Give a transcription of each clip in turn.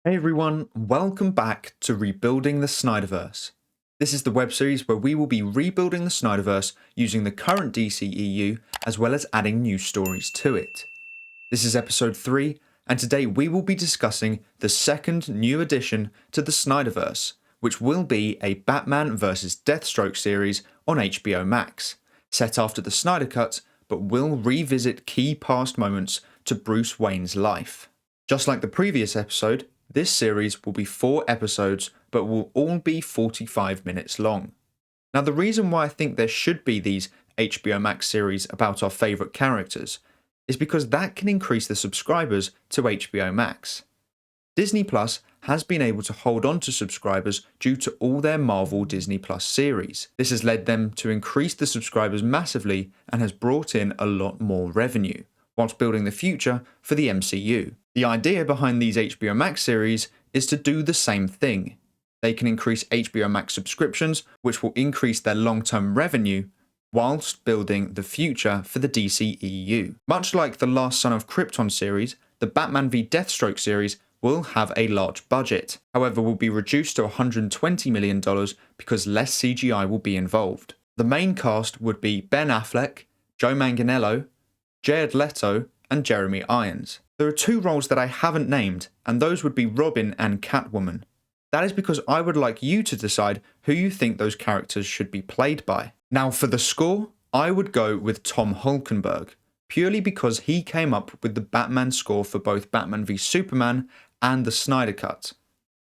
Hey everyone, welcome back to Rebuilding the Snyderverse. This is the web series where we will be rebuilding the Snyderverse using the current DCEU as well as adding new stories to it. This is episode 3, and today we will be discussing the second new addition to the Snyderverse, which will be a Batman vs Deathstroke series on HBOMAX, set after the Snyder Cut, but will revisit key past moments to Bruce Wayne's life. Just like the previous episode, this series will be 4 episodes, but will all be 45 minutes long. Now, the reason why I think there should be these HBOMAX series about our favourite characters is because that can increase the subscribers to HBOMAX. Disney Plus has been able to hold on to subscribers due to all their Marvel Disney Plus series. This has led them to increase the subscribers massively and has brought in a lot more revenue, whilst building the future for the MCU. The idea behind these HBO Max series is to do the same thing. They can increase HBO Max subscriptions, which will increase their long-term revenue, whilst building the future for the DCEU. Much like the Last Son of Krypton series, the Batman v Deathstroke series will have a large budget, however will be reduced to $120 million because less CGI will be involved. The main cast would be Ben Affleck, Joe Manganiello, Jared Leto, and Jeremy Irons. There are 2 roles that I haven't named, and those would be Robin and Catwoman. That is because I would like you to decide who you think those characters should be played by. Now for the score, I would go with Tom Hulkenberg, purely because he came up with the Batman score for both Batman v Superman and the Snyder Cut.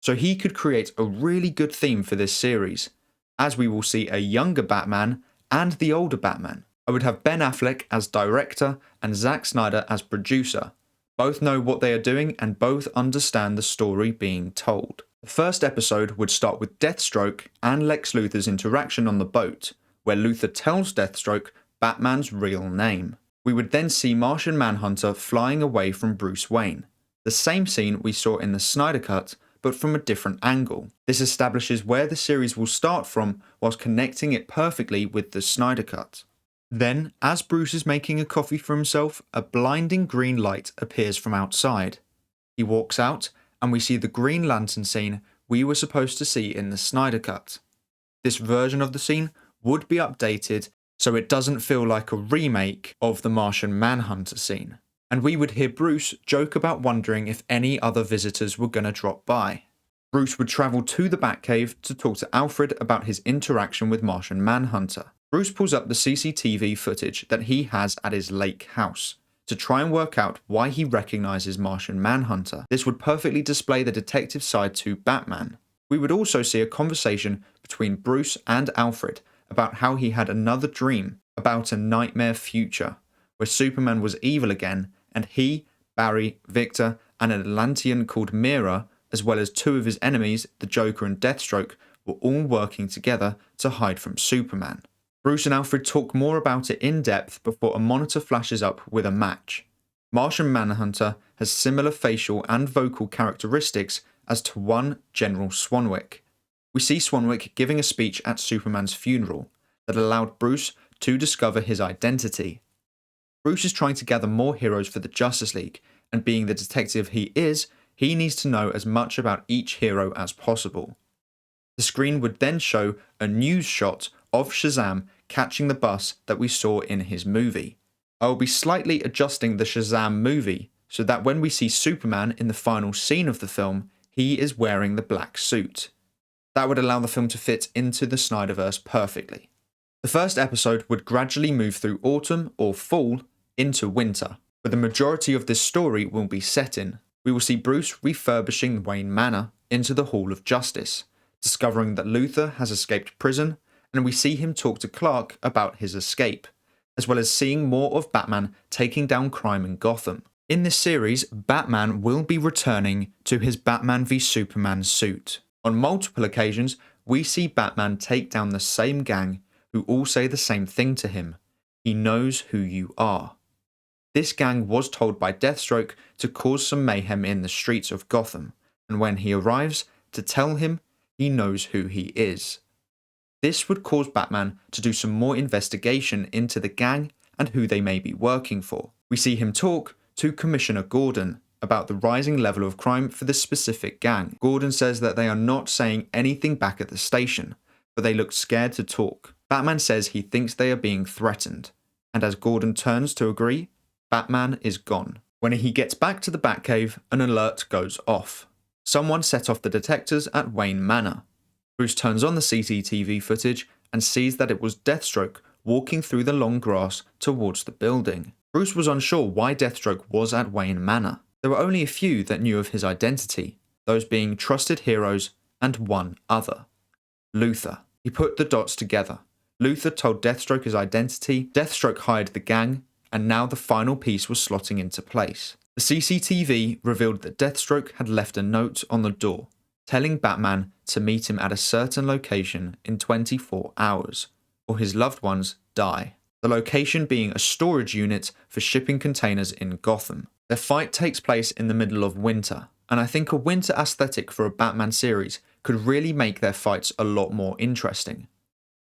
So he could create a really good theme for this series, as we will see a younger Batman and the older Batman. I would have Ben Affleck as director and Zack Snyder as producer. Both know what they are doing and both understand the story being told. The first episode would start with Deathstroke and Lex Luthor's interaction on the boat, where Luthor tells Deathstroke Batman's real name. We would then see Martian Manhunter flying away from Bruce Wayne, the same scene we saw in the Snyder Cut, but from a different angle. This establishes where the series will start from whilst connecting it perfectly with the Snyder Cut. Then, as Bruce is making a coffee for himself, a blinding green light appears from outside. He walks out, and we see the Green Lantern scene we were supposed to see in the Snyder Cut. This version of the scene would be updated so it doesn't feel like a remake of the Martian Manhunter scene. And we would hear Bruce joke about wondering if any other visitors were going to drop by. Bruce would travel to the Batcave to talk to Alfred about his interaction with Martian Manhunter. Bruce pulls up the CCTV footage that he has at his lake house to try and work out why he recognises Martian Manhunter. This would perfectly display the detective side to Batman. We would also see a conversation between Bruce and Alfred about how he had another dream about a nightmare future, where Superman was evil again, and he, Barry, Victor, and an Atlantean called Mira, as well as 2 of his enemies, the Joker and Deathstroke, were all working together to hide from Superman. Bruce and Alfred talk more about it in depth before a monitor flashes up with a match. Martian Manhunter has similar facial and vocal characteristics as to one General Swanwick. We see Swanwick giving a speech at Superman's funeral that allowed Bruce to discover his identity. Bruce is trying to gather more heroes for the Justice League, and being the detective he is, he needs to know as much about each hero as possible. The screen would then show a news shot of Shazam catching the bus that we saw in his movie. I will be slightly adjusting the Shazam movie so that when we see Superman in the final scene of the film, he is wearing the black suit. That would allow the film to fit into the Snyderverse perfectly. The first episode would gradually move through autumn or fall into winter, where the majority of this story will be set in. We will see Bruce refurbishing Wayne Manor into the Hall of Justice, discovering that Luthor has escaped prison, and we see him talk to Clark about his escape, as well as seeing more of Batman taking down crime in Gotham. In this series, Batman will be returning to his Batman v Superman suit. On multiple occasions, we see Batman take down the same gang who all say the same thing to him. He knows who you are. This gang was told by Deathstroke to cause some mayhem in the streets of Gotham, and when he arrives, to tell him he knows who he is. This would cause Batman to do some more investigation into the gang and who they may be working for. We see him talk to Commissioner Gordon about the rising level of crime for this specific gang. Gordon says that they are not saying anything back at the station, but they look scared to talk. Batman says he thinks they are being threatened, and as Gordon turns to agree, Batman is gone. When he gets back to the Batcave, an alert goes off. Someone set off the detectors at Wayne Manor. Bruce turns on the CCTV footage and sees that it was Deathstroke walking through the long grass towards the building. Bruce was unsure why Deathstroke was at Wayne Manor. There were only a few that knew of his identity, those being trusted heroes and one other, Luthor. He put the dots together. Luthor told Deathstroke his identity, Deathstroke hired the gang, and now the final piece was slotting into place. The CCTV revealed that Deathstroke had left a note on the door, telling Batman to meet him at a certain location in 24 hours, or his loved ones die. The location being a storage unit for shipping containers in Gotham. Their fight takes place in the middle of winter, and I think a winter aesthetic for a Batman series could really make their fights a lot more interesting.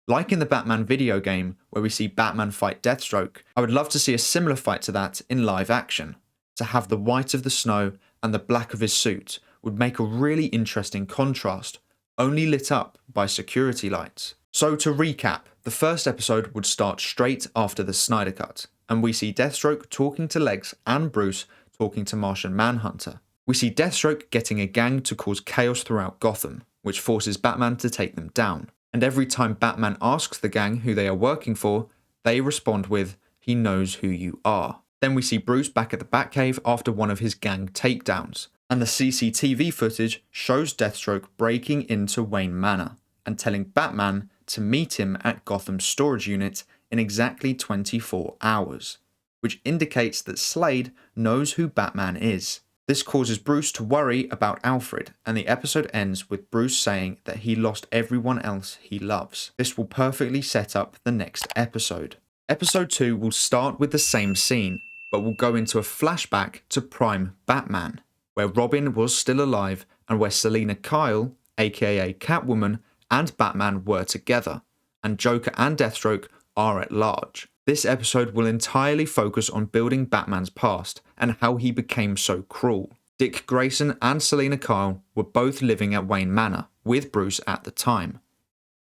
Like in the Batman video game, where we see Batman fight Deathstroke, I would love to see a similar fight to that in live action. To have the white of the snow and the black of his suit would make a really interesting contrast, only lit up by security lights. So to recap, the first episode would start straight after the Snyder Cut, and we see Deathstroke talking to Lex and Bruce talking to Martian Manhunter. We see Deathstroke getting a gang to cause chaos throughout Gotham, which forces Batman to take them down. And every time Batman asks the gang who they are working for, they respond with, "He knows who you are." Then we see Bruce back at the Batcave after one of his gang takedowns, and the CCTV footage shows Deathstroke breaking into Wayne Manor and telling Batman to meet him at Gotham's storage unit in exactly 24 hours, which indicates that Slade knows who Batman is. This causes Bruce to worry about Alfred, and the episode ends with Bruce saying that he lost everyone else he loves. This will perfectly set up the next episode. Episode 2 will start with the same scene, but will go into a flashback to Prime Batman, where Robin was still alive and where Selina Kyle, aka Catwoman, and Batman were together, and Joker and Deathstroke are at large. This episode will entirely focus on building Batman's past and how he became so cruel. Dick Grayson and Selina Kyle were both living at Wayne Manor with Bruce at the time.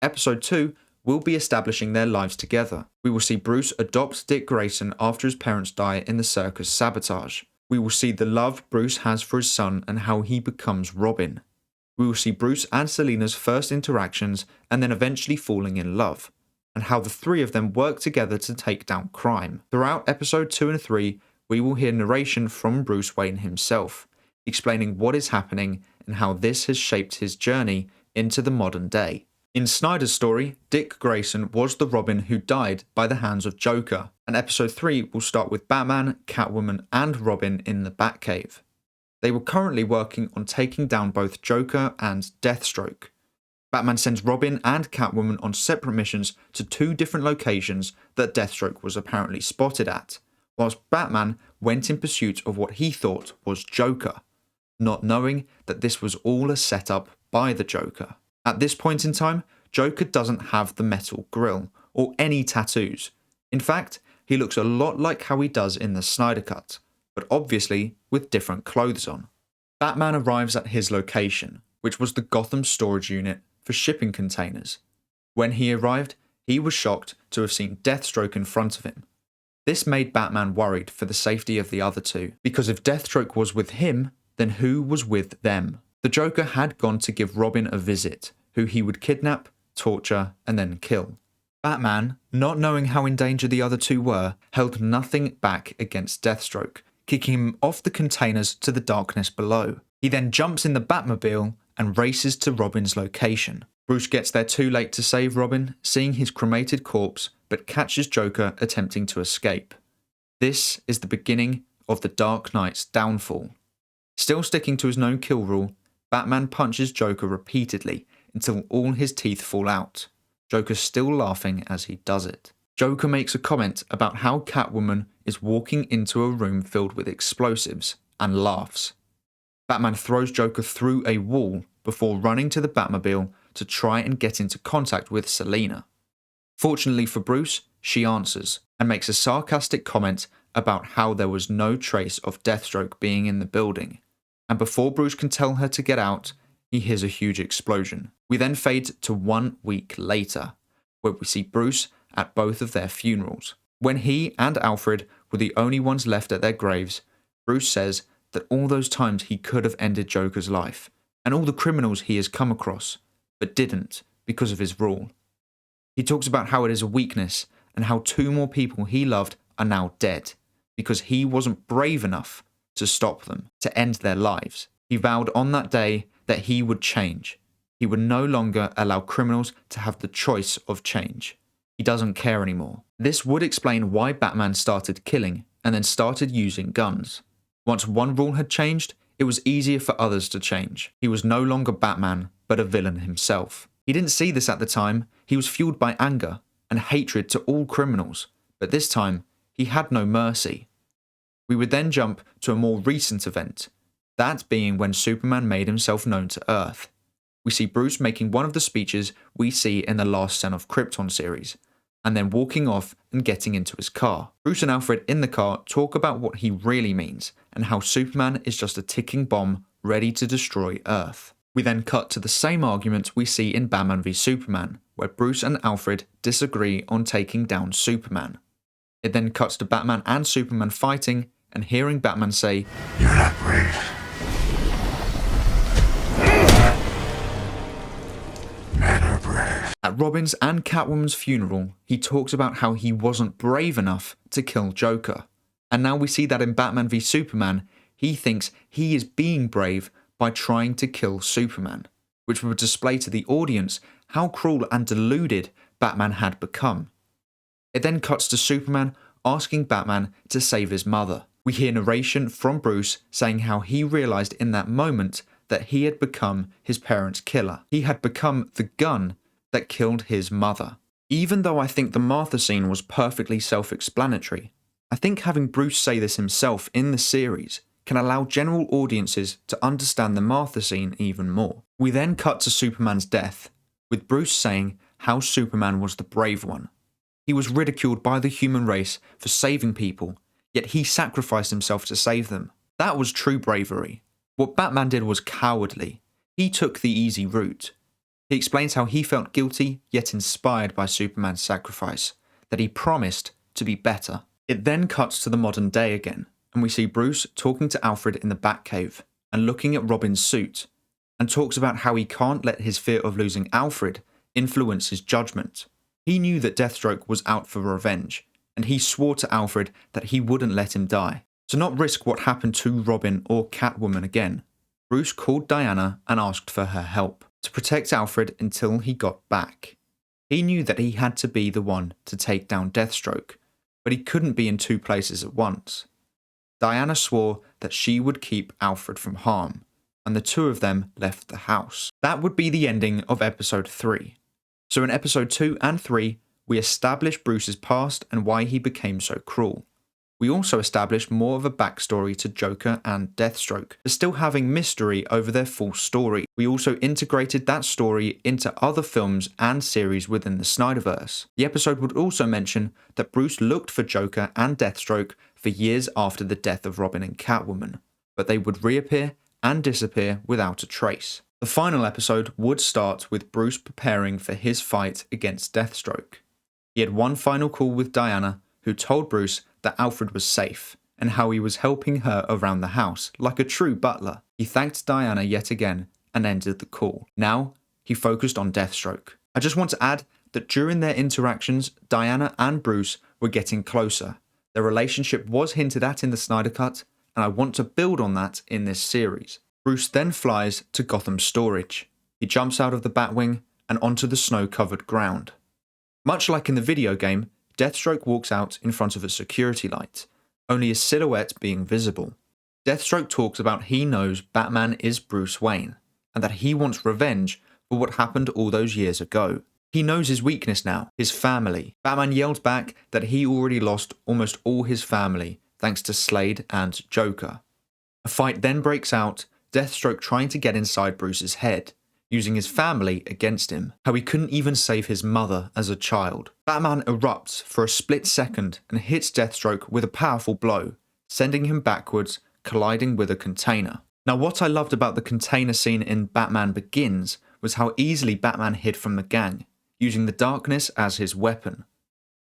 Episode 2 will be establishing their lives together. We will see Bruce adopt Dick Grayson after his parents die in the circus sabotage. We will see the love Bruce has for his son and how he becomes Robin. We will see Bruce and Selina's first interactions and then eventually falling in love, and how the three of them work together to take down crime. Throughout episode 2 and 3, we will hear narration from Bruce Wayne himself, explaining what is happening and how this has shaped his journey into the modern day. In Snyder's story, Dick Grayson was the Robin who died by the hands of Joker, and episode 3 will start with Batman, Catwoman, and Robin in the Batcave. They were currently working on taking down both Joker and Deathstroke. Batman sends Robin and Catwoman on separate missions to 2 different locations that Deathstroke was apparently spotted at, whilst Batman went in pursuit of what he thought was Joker, not knowing that this was all a setup by the Joker. At this point in time, Joker doesn't have the metal grille or any tattoos. In fact, he looks a lot like how he does in the Snyder Cut, but obviously with different clothes on. Batman arrives at his location, which was the Gotham storage unit for shipping containers. When he arrived, he was shocked to have seen Deathstroke in front of him. This made Batman worried for the safety of the other two, because if Deathstroke was with him, then who was with them? The Joker had gone to give Robin a visit, who he would kidnap, torture, and then kill. Batman, not knowing how in danger the other two were, held nothing back against Deathstroke, kicking him off the containers to the darkness below. He then jumps in the Batmobile and races to Robin's location. Bruce gets there too late to save Robin, seeing his cremated corpse, but catches Joker attempting to escape. This is the beginning of the Dark Knight's downfall. Still sticking to his no-kill rule, Batman punches Joker repeatedly until all his teeth fall out, Joker still laughing as he does it. Joker makes a comment about how Catwoman is walking into a room filled with explosives and laughs. Batman throws Joker through a wall before running to the Batmobile to try and get into contact with Selina. Fortunately for Bruce, she answers and makes a sarcastic comment about how there was no trace of Deathstroke being in the building, and before Bruce can tell her to get out, he hears a huge explosion. We then fade to 1 week later, where we see Bruce at both of their funerals. When he and Alfred were the only ones left at their graves, Bruce says that all those times he could have ended Joker's life, and all the criminals he has come across, but didn't because of his rule. He talks about how it is a weakness and how 2 more people he loved are now dead because he wasn't brave enough to stop them, to end their lives. He vowed on that day that he would change. He would no longer allow criminals to have the choice of change. He doesn't care anymore. This would explain why Batman started killing and then started using guns. Once one rule had changed, it was easier for others to change. He was no longer Batman, but a villain himself. He didn't see this at the time. He was fueled by anger and hatred to all criminals, but this time, he had no mercy. We would then jump to a more recent event, that being when Superman made himself known to Earth. We see Bruce making one of the speeches we see in the Last Son of Krypton series, and then walking off and getting into his car. Bruce and Alfred in the car talk about what he really means, and how Superman is just a ticking bomb ready to destroy Earth. We then cut to the same argument we see in Batman v Superman, where Bruce and Alfred disagree on taking down Superman. It then cuts to Batman and Superman fighting, and hearing Batman say, "You're not brave. Men are brave." At Robin's and Catwoman's funeral, he talks about how he wasn't brave enough to kill Joker. And now we see that in Batman v Superman, he thinks he is being brave by trying to kill Superman, which would display to the audience how cruel and deluded Batman had become. It then cuts to Superman asking Batman to save his mother. We hear narration from Bruce saying how he realised in that moment that he had become his parents' killer. He had become the gun that killed his mother. Even though I think the Martha scene was perfectly self-explanatory, I think having Bruce say this himself in the series can allow general audiences to understand the Martha scene even more. We then cut to Superman's death, with Bruce saying how Superman was the brave one. He was ridiculed by the human race for saving people, yet he sacrificed himself to save them. That was true bravery. What Batman did was cowardly. He took the easy route. He explains how he felt guilty, yet inspired by Superman's sacrifice, that he promised to be better. It then cuts to the modern day again, and we see Bruce talking to Alfred in the Batcave and looking at Robin's suit, and talks about how he can't let his fear of losing Alfred influence his judgment. He knew that Deathstroke was out for revenge, and he swore to Alfred that he wouldn't let him die. To not risk what happened to Robin or Catwoman again, Bruce called Diana and asked for her help to protect Alfred until he got back. He knew that he had to be the one to take down Deathstroke, but he couldn't be in 2 places at once. Diana swore that she would keep Alfred from harm, and the 2 of them left the house. That would be the ending of episode 3. So in episode 2 and 3, we establish Bruce's past and why he became so cruel. We also established more of a backstory to Joker and Deathstroke, but still having mystery over their full story. We also integrated that story into other films and series within the Snyderverse. The episode would also mention that Bruce looked for Joker and Deathstroke for years after the death of Robin and Catwoman, but they would reappear and disappear without a trace. The final episode would start with Bruce preparing for his fight against Deathstroke. He had one final call with Diana, who told Bruce that Alfred was safe, and how he was helping her around the house, like a true butler. He thanked Diana yet again and ended the call. Now, he focused on Deathstroke. I just want to add that during their interactions, Diana and Bruce were getting closer. Their relationship was hinted at in the Snyder Cut, and I want to build on that in this series. Bruce then flies to Gotham Storage. He jumps out of the Batwing and onto the snow-covered ground. Much like in the video game, Deathstroke walks out in front of a security light, only his silhouette being visible. Deathstroke talks about he knows Batman is Bruce Wayne, and that he wants revenge for what happened all those years ago. He knows his weakness now, his family. Batman yelled back that he already lost almost all his family thanks to Slade and Joker. A fight then breaks out, Deathstroke trying to get inside Bruce's head. using his family against him, how he couldn't even save his mother as a child. Batman erupts for a split second and hits Deathstroke with a powerful blow, sending him backwards, colliding with a container. Now, what I loved about the container scene in Batman Begins was how easily Batman hid from the gang, using the darkness as his weapon.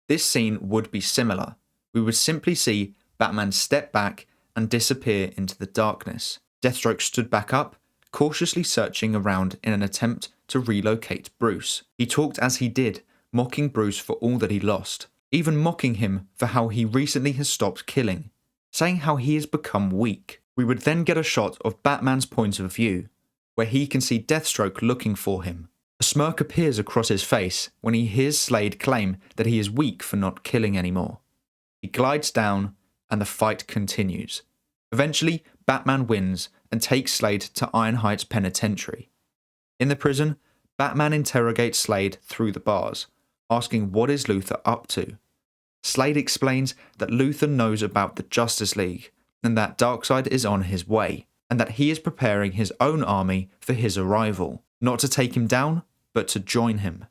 This scene would be similar. We would simply see Batman step back and disappear into the darkness. Deathstroke stood back up, cautiously searching around in an attempt to relocate Bruce. He talked as he did, mocking Bruce for all that he lost, even mocking him for how he recently has stopped killing, saying how he has become weak. We would then get a shot of Batman's point of view, where he can see Deathstroke looking for him. A smirk appears across his face when he hears Slade claim that he is weak for not killing anymore. He glides down, and the fight continues. Eventually, Batman wins and takes Slade to Ironheight's penitentiary. In the prison, Batman interrogates Slade through the bars, asking what is Luthor up to. Slade explains that Luthor knows about the Justice League, and that Darkseid is on his way, and that he is preparing his own army for his arrival, not to take him down, but to join him.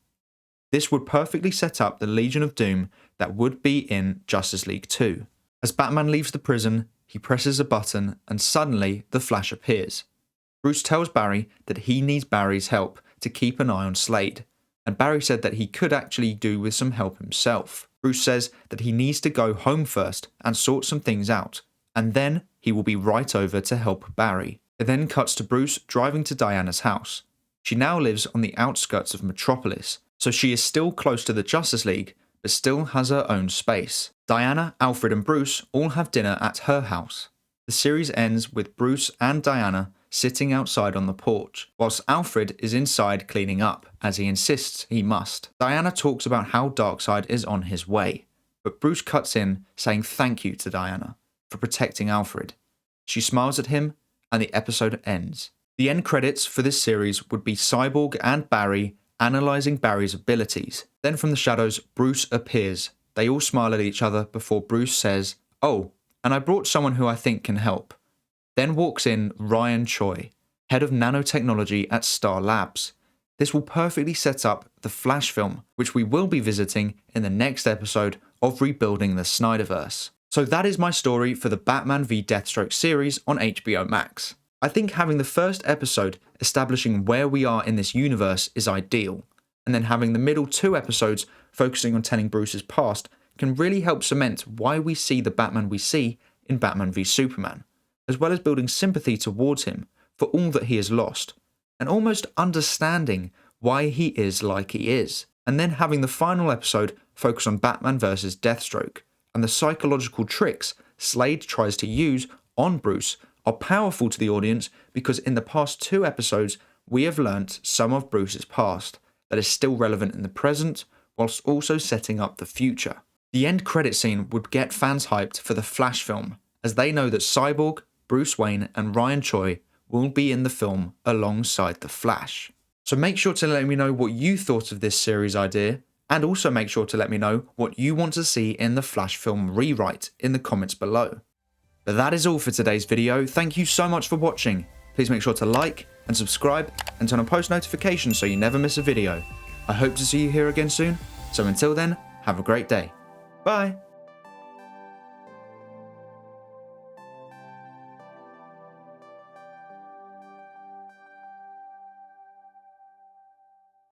This would perfectly set up the Legion of Doom that would be in Justice League 2. As Batman leaves the prison, he presses a button and suddenly the Flash appears. Bruce tells Barry that he needs Barry's help to keep an eye on Slade, and Barry said that he could actually do with some help himself. Bruce says that he needs to go home first and sort some things out, and then he will be right over to help Barry. It then cuts to Bruce driving to Diana's house. She now lives on the outskirts of Metropolis, so she is still close to the Justice League, but still has her own space. Diana, Alfred and Bruce all have dinner at her house. The series ends with Bruce and Diana sitting outside on the porch, whilst Alfred is inside cleaning up, as he insists he must. Diana talks about how Darkseid is on his way, but Bruce cuts in saying thank you to Diana for protecting Alfred. She smiles at him, and the episode ends. The end credits for this series would be Cyborg and Barry analysing Barry's abilities. Then from the shadows, Bruce appears. They all smile at each other before Bruce says, "Oh, and I brought someone who I think can help." Then walks in Ryan Choi, head of nanotechnology at Star Labs. This will perfectly set up the Flash film, which we will be visiting in the next episode of Rebuilding the Snyderverse. So that is my story for the Batman v Deathstroke series on HBO Max. I think having the first episode establishing where we are in this universe is ideal, and then having the middle 2 episodes focusing on telling Bruce's past can really help cement why we see the Batman we see in Batman v Superman, as well as building sympathy towards him for all that he has lost, and almost understanding why he is like he is. And then having the final episode focus on Batman vs Deathstroke, and the psychological tricks Slade tries to use on Bruce are powerful to the audience because in the past 2 episodes we have learnt some of Bruce's past that is still relevant in the present whilst also setting up the future. The end credit scene would get fans hyped for the Flash film, as they know that Cyborg, Bruce Wayne and Ryan Choi will be in the film alongside the Flash. So make sure to let me know what you thought of this series idea, and also make sure to let me know what you want to see in the Flash film rewrite in the comments below. But that is all for today's video. Thank you so much for watching. Please make sure to like and subscribe and turn on post notifications so you never miss a video. I hope to see you here again soon, so until then, have a great day. Bye!